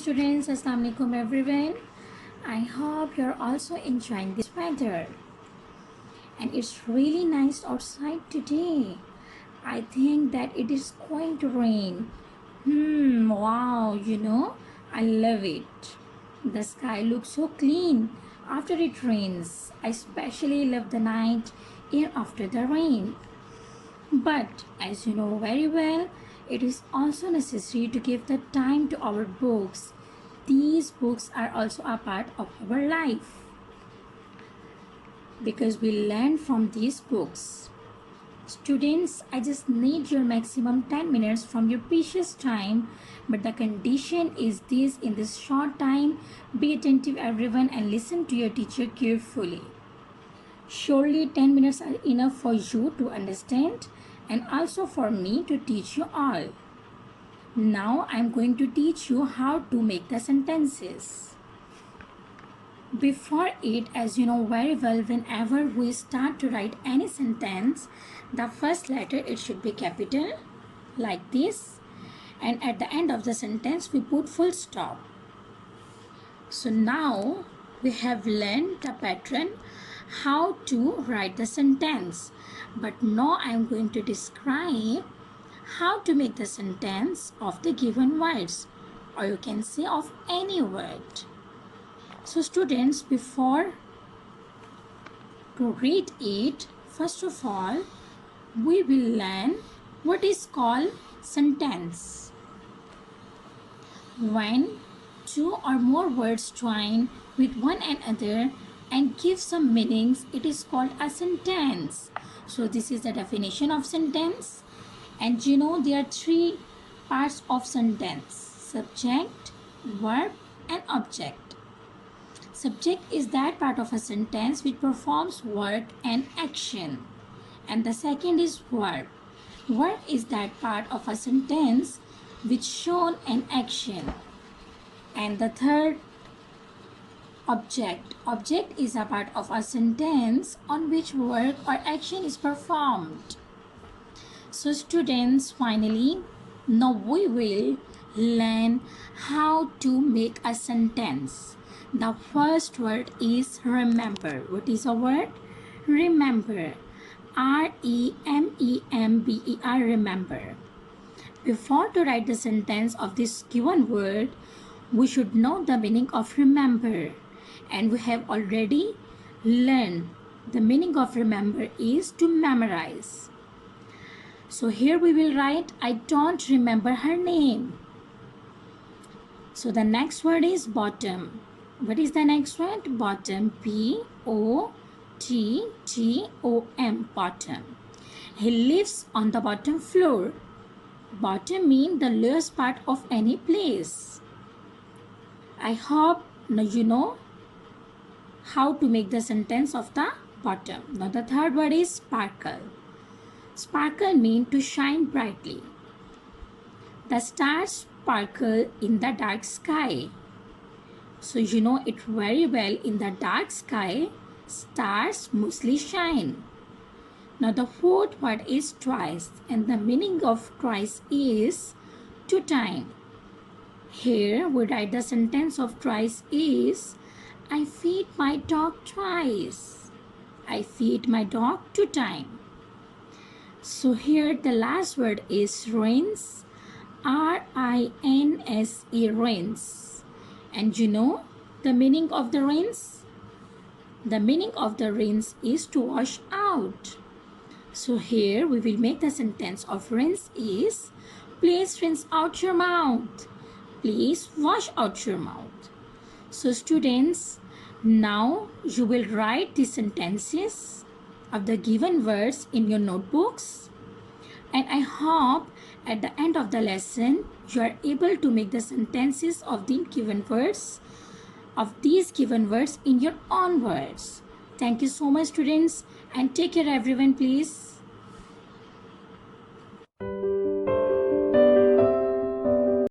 students, Assalamu alaikum everyone. I hope you're also enjoying this weather. And it's really nice outside today. I think that it is going to rain. Wow, I love it. The sky looks so clean after it rains. I especially love the night air after the rain. But as you know very well, it is also necessary to give the time to our books. These books are also a part of our life because we learn from these books. Students, I just need your maximum 10 minutes from your precious time, but the condition is this: in this short time, be attentive everyone and listen to your teacher carefully. Surely 10 minutes are enough for you to understand and also for me to teach you all. Now I am going to teach you how to make the sentences. Before it, as you know very well, whenever we start to write any sentence, the first letter, it should be capital like this, and at the end of the sentence we put full stop. So now we have learned the pattern how to write the sentence, but now I am going to describe how to make the sentence of the given words, or you can say of any word. So students, before to read it, first of all we will learn what is called sentence. When two or more words join with one another and give some meanings, it is called a sentence. So this is the definition of sentence. And there are three parts of sentence: subject, verb and object. Subject is that part of a sentence which performs work and action. And the second is verb. Verb is that part of a sentence which shown an action. And the third, object. Object is a part of a sentence on which work or action is performed. So students, finally, now we will learn how to make a sentence. The first word is remember. What is a word? Remember. R-E-M-E-M-B-E-R, remember. Before to write the sentence of this given word, we should know the meaning of remember. And we have already learned the meaning of remember is to memorize. So here we will write, I don't remember her name. So the next word is bottom. What is the next word? Bottom. P-O-T-T-O-M, bottom. He lives on the bottom floor. Bottom means the lowest part of any place. I hope now you know how to make the sentence of the bottom. Now the third word is sparkle. Sparkle means to shine brightly. The stars sparkle in the dark sky. So you know it very well, in the dark sky, stars mostly shine. Now the fourth word is twice, and the meaning of twice is two times. Here we write the sentence of twice is, I feed my dog twice. I feed my dog two times. So here the last word is rinse. R-I-N-S-E, rinse. And you know the meaning of the rinse? The meaning of the rinse is to wash out. So here we will make the sentence of rinse is, please rinse out your mouth. Please wash out your mouth. So students, now you will write the sentences of the given words in your notebooks. And I hope at the end of the lesson, you are able to make the sentences of the given words, of these given words in your own words. Thank you so much students, and take care everyone please.